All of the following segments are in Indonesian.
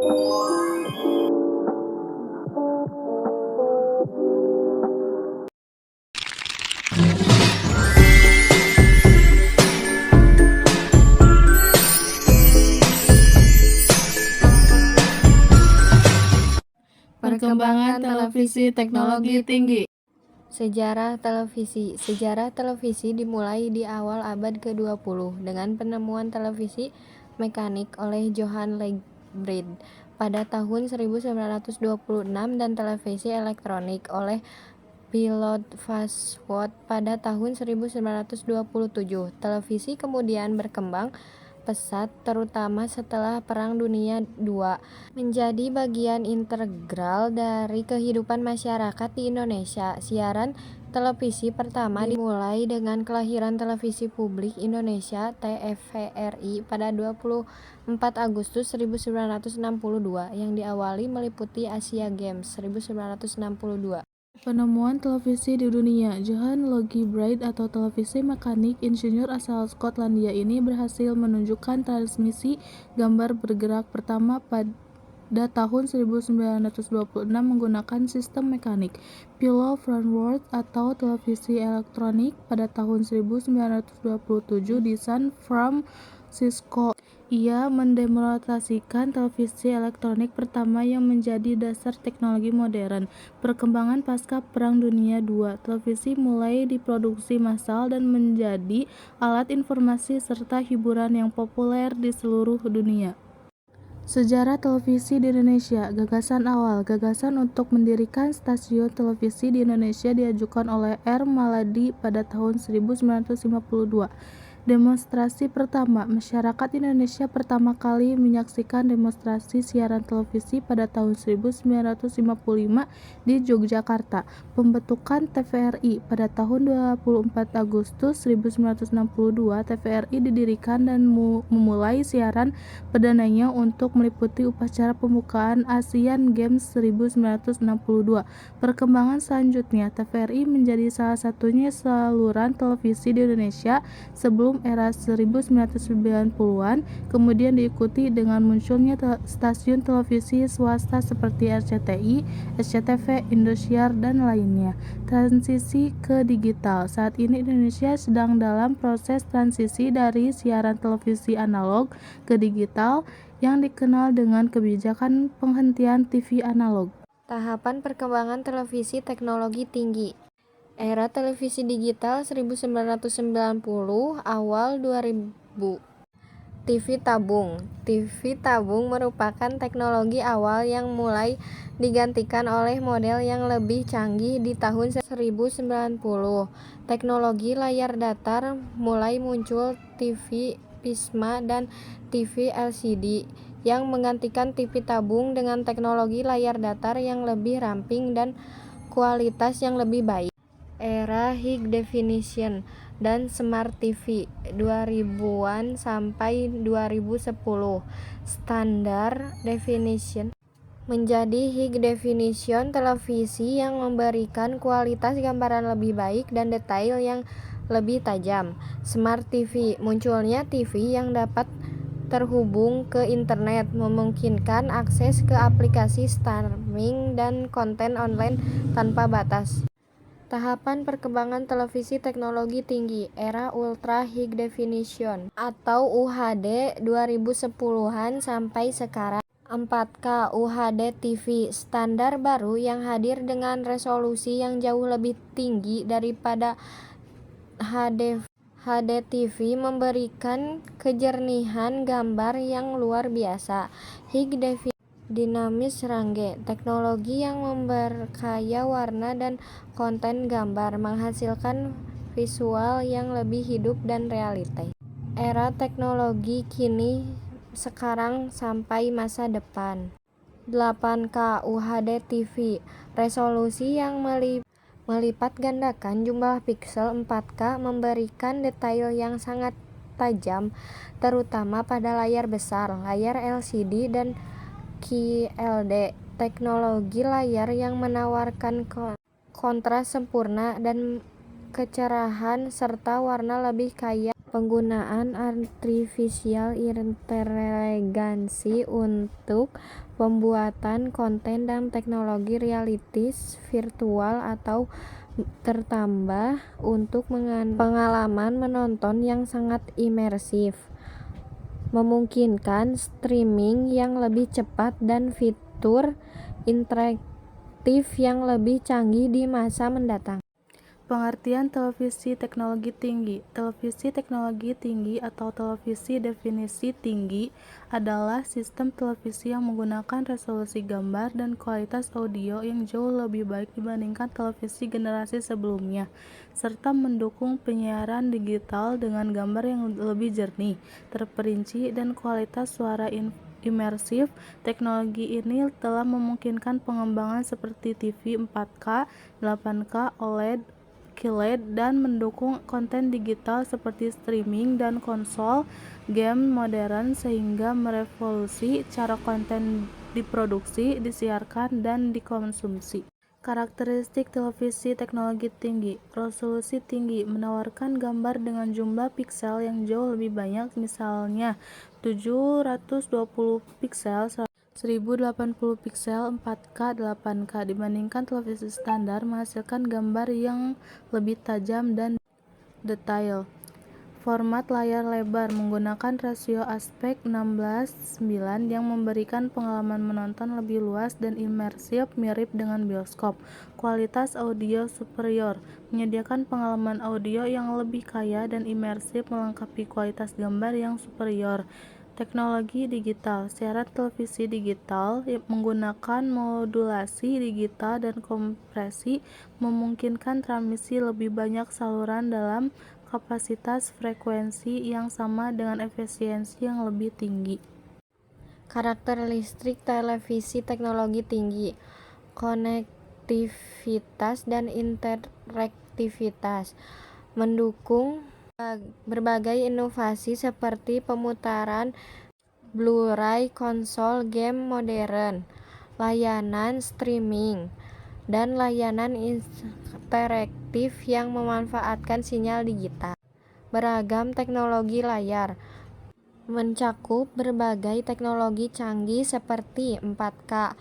Perkembangan televisi teknologi tinggi. Sejarah televisi. Sejarah televisi dimulai di awal abad ke-20 dengan penemuan televisi mekanik oleh Johann Leibniz pada tahun 1926 dan televisi elektronik oleh Pilot Farnsworth pada tahun 1927. Televisi kemudian berkembang pesat terutama setelah Perang Dunia II, menjadi bagian integral dari kehidupan masyarakat di Indonesia. Siaran televisi pertama dimulai dengan kelahiran Televisi Publik Indonesia (TVRI) pada 24 Agustus 1962 yang diawali meliputi Asia Games 1962. Penemuan televisi di dunia. Johann Leibniz atau televisi mekanik, insinyur asal Skotlandia ini berhasil menunjukkan transmisi gambar bergerak pertama pada tahun 1926 menggunakan sistem mekanik. Pilot Farnsworth atau televisi elektronik pada tahun 1927 di San Francisco. Ia mendemonstrasikan televisi elektronik pertama yang menjadi dasar teknologi modern. Perkembangan pasca Perang Dunia II, televisi mulai diproduksi massal dan menjadi alat informasi serta hiburan yang populer di seluruh dunia. Sejarah televisi di Indonesia. Gagasan awal. Gagasan untuk mendirikan stasiun televisi di Indonesia diajukan oleh R. Maladi pada tahun 1952. Demonstrasi pertama. Masyarakat Indonesia pertama kali menyaksikan demonstrasi siaran televisi pada tahun 1955 di Yogyakarta. Pembentukan TVRI. Pada tahun 24 Agustus 1962, TVRI didirikan dan memulai siaran perdananya untuk meliputi upacara pembukaan Asian Games 1962. Perkembangan selanjutnya, TVRI menjadi salah satunya saluran televisi di Indonesia sebelum era 1990-an, kemudian diikuti dengan munculnya stasiun televisi swasta seperti RCTI, SCTV, Indosiar, dan lainnya. Transisi ke digital. Saat ini Indonesia sedang dalam proses transisi dari siaran televisi analog ke digital yang dikenal dengan kebijakan penghentian TV analog. Tahapan perkembangan televisi teknologi tinggi. Era televisi digital 1990, awal 2000. TV tabung. TV tabung merupakan teknologi awal yang mulai digantikan oleh model yang lebih canggih di tahun 1090. Teknologi layar datar mulai muncul, TV plasma dan TV LCD yang menggantikan TV tabung dengan teknologi layar datar yang lebih ramping dan kualitas yang lebih baik. Era High Definition dan Smart TV 2000-an sampai 2010. Standar Definition menjadi High Definition televisi yang memberikan kualitas gambaran lebih baik dan detail yang lebih tajam. Smart TV, munculnya TV yang dapat terhubung ke internet, memungkinkan akses ke aplikasi streaming dan konten online tanpa batas. Tahapan perkembangan televisi teknologi tinggi. Era Ultra High Definition atau UHD 2010-an sampai sekarang. 4K UHD TV, standar baru yang hadir dengan resolusi yang jauh lebih tinggi daripada HD. HD TV memberikan kejernihan gambar yang luar biasa. High Definition Dinamis Range, teknologi yang memperkaya warna dan konten gambar, menghasilkan visual yang lebih hidup dan realistis. Era teknologi kini, sekarang sampai masa depan. 8K UHD TV, resolusi yang melipat gandakan jumlah piksel. 4K memberikan detail yang sangat tajam, terutama pada layar besar, layar LCD dan QLED, teknologi layar yang menawarkan kontras sempurna dan kecerahan serta warna lebih kaya. Penggunaan artificial intelligence untuk pembuatan konten dan teknologi realitas virtual atau tertambah untuk pengalaman menonton yang sangat imersif, memungkinkan streaming yang lebih cepat dan fitur interaktif yang lebih canggih di masa mendatang. Pengertian televisi teknologi tinggi. Televisi teknologi tinggi atau televisi definisi tinggi adalah sistem televisi yang menggunakan resolusi gambar dan kualitas audio yang jauh lebih baik dibandingkan televisi generasi sebelumnya, serta mendukung penyiaran digital dengan gambar yang lebih jernih, terperinci, dan kualitas suara imersif. Teknologi ini telah memungkinkan pengembangan seperti TV 4K, 8K, OLED, QLED, dan mendukung konten digital seperti streaming dan konsol game modern sehingga merevolusi cara konten diproduksi, disiarkan, dan dikonsumsi. Karakteristik televisi teknologi tinggi. Resolusi tinggi menawarkan gambar dengan jumlah piksel yang jauh lebih banyak, misalnya 720 piksel, 1080 piksel, 4K, 8K, dibandingkan televisi standar menghasilkan gambar yang lebih tajam dan detail. Format layar lebar menggunakan rasio aspek 16:9 yang memberikan pengalaman menonton lebih luas dan imersif mirip dengan bioskop. Kualitas audio superior menyediakan pengalaman audio yang lebih kaya dan imersif melengkapi kualitas gambar yang superior. Teknologi digital. Siaran televisi digital menggunakan modulasi digital dan kompresi memungkinkan transmisi lebih banyak saluran dalam kapasitas frekuensi yang sama dengan efisiensi yang lebih tinggi. Karakteristik televisi teknologi tinggi: konektivitas dan interaktivitas, mendukung berbagai inovasi seperti pemutaran Blu-ray, konsol game modern, layanan streaming, dan layanan interaktif yang memanfaatkan sinyal digital. Beragam teknologi layar mencakup berbagai teknologi canggih seperti 4K,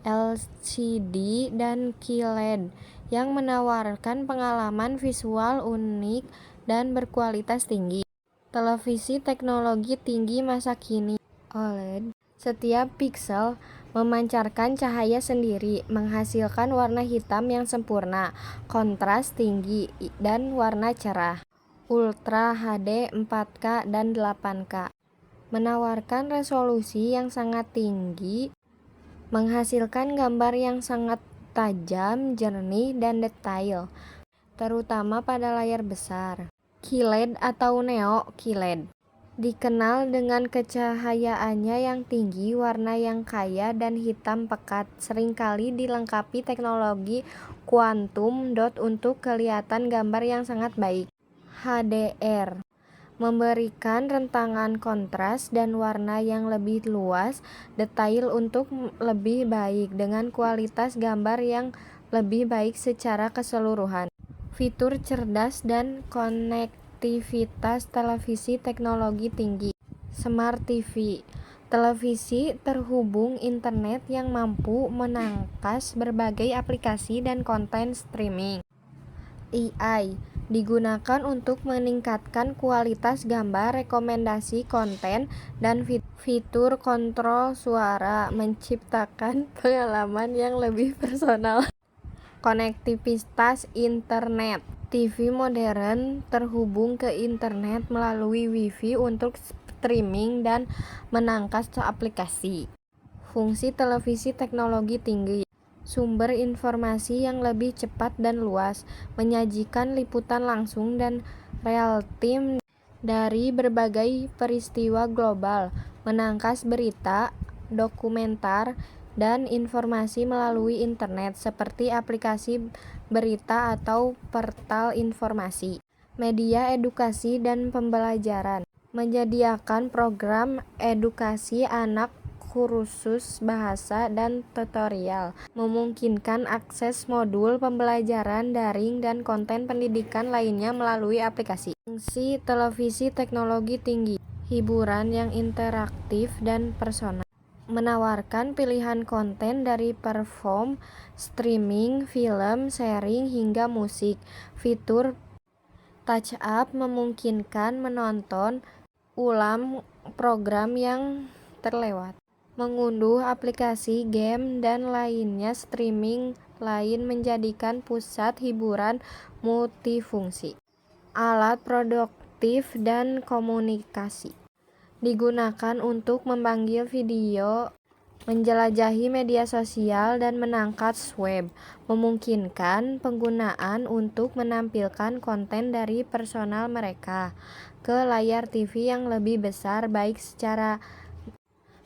LCD, dan QLED yang menawarkan pengalaman visual unik dan berkualitas tinggi. Televisi teknologi tinggi masa kini OLED. Setiap piksel memancarkan cahaya sendiri, menghasilkan warna hitam yang sempurna, kontras tinggi, dan warna cerah. Ultra HD, 4K, dan 8K menawarkan resolusi yang sangat tinggi, menghasilkan gambar yang sangat tajam, jernih, dan detail, terutama pada layar besar. QLED atau Neo QLED dikenal dengan kecahayaannya yang tinggi, warna yang kaya, dan hitam pekat, seringkali dilengkapi teknologi quantum dot untuk kelihatan gambar yang sangat baik. HDR memberikan rentangan kontras dan warna yang lebih luas, detail untuk lebih baik, dengan kualitas gambar yang lebih baik secara keseluruhan. Fitur cerdas dan konektivitas televisi teknologi tinggi. Smart TV, televisi terhubung internet yang mampu menangkas berbagai aplikasi dan konten streaming. AI digunakan untuk meningkatkan kualitas gambar, rekomendasi konten, dan fitur kontrol suara, menciptakan pengalaman yang lebih personal. Konektivitas internet. TV modern terhubung ke internet melalui Wi-Fi untuk streaming dan menangkas aplikasi. Fungsi televisi teknologi tinggi. Sumber informasi yang lebih cepat dan luas, menyajikan liputan langsung dan real-time dari berbagai peristiwa global, menangkas berita, dokumenter, dan informasi melalui internet seperti aplikasi berita atau portal informasi. Media edukasi dan pembelajaran, menyediakan program edukasi anak kursus bahasa, dan tutorial, memungkinkan akses modul pembelajaran daring dan konten pendidikan lainnya melalui aplikasi. Fungsi televisi teknologi tinggi, hiburan yang interaktif dan personal, menawarkan pilihan konten dari perform, streaming, film, sharing, hingga musik. Fitur touch up memungkinkan menonton ulang program yang terlewat, mengunduh aplikasi game dan lainnya. Streaming lain menjadikan pusat hiburan multifungsi, alat produktif dan komunikasi, digunakan untuk memanggil video, menjelajahi media sosial, dan menangkap web, memungkinkan penggunaan untuk menampilkan konten dari personal mereka ke layar TV yang lebih besar baik secara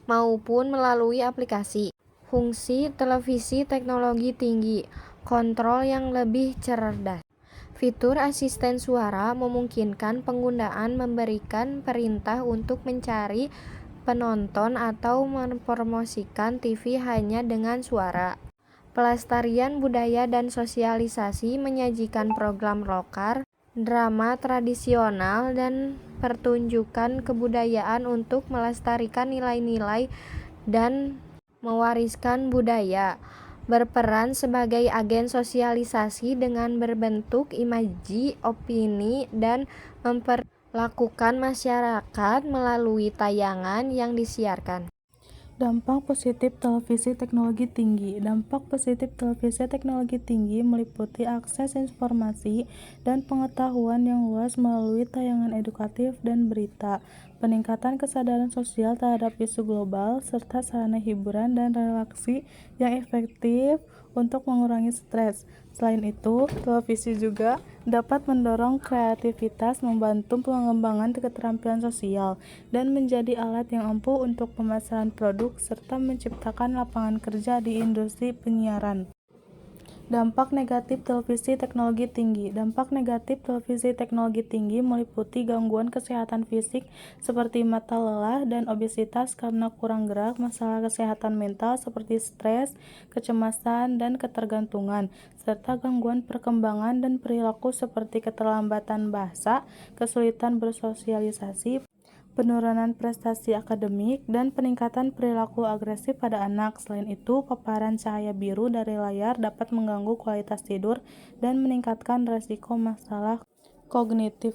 maupun melalui aplikasi. Fungsi televisi teknologi tinggi, kontrol yang lebih cerdas. Fitur asisten suara memungkinkan penggunaan memberikan perintah untuk mencari penonton atau mempromosikan TV hanya dengan suara. Pelestarian budaya dan sosialisasi menyajikan program lokal, drama tradisional, dan pertunjukan kebudayaan untuk melestarikan nilai-nilai dan mewariskan budaya. Berperan sebagai agen sosialisasi dengan berbentuk imaji, opini, dan memperlakukan masyarakat melalui tayangan yang disiarkan. Dampak positif televisi teknologi tinggi. Dampak positif televisi teknologi tinggi meliputi akses informasi dan pengetahuan yang luas melalui tayangan edukatif dan berita, peningkatan kesadaran sosial terhadap isu global, serta sarana hiburan dan relaksi yang efektif untuk mengurangi stres. Selain itu, televisi juga dapat mendorong kreativitas, membantu pengembangan keterampilan sosial, dan menjadi alat yang ampuh untuk pemasaran produk serta menciptakan lapangan kerja di industri penyiaran. Dampak negatif televisi teknologi tinggi. Dampak negatif televisi teknologi tinggi meliputi gangguan kesehatan fisik seperti mata lelah dan obesitas karena kurang gerak, masalah kesehatan mental seperti stres, kecemasan, dan ketergantungan, serta gangguan perkembangan dan perilaku seperti keterlambatan bahasa, kesulitan bersosialisasi, penurunan prestasi akademik, dan peningkatan perilaku agresif pada anak. Selain itu, paparan cahaya biru dari layar dapat mengganggu kualitas tidur dan meningkatkan risiko masalah kognitif.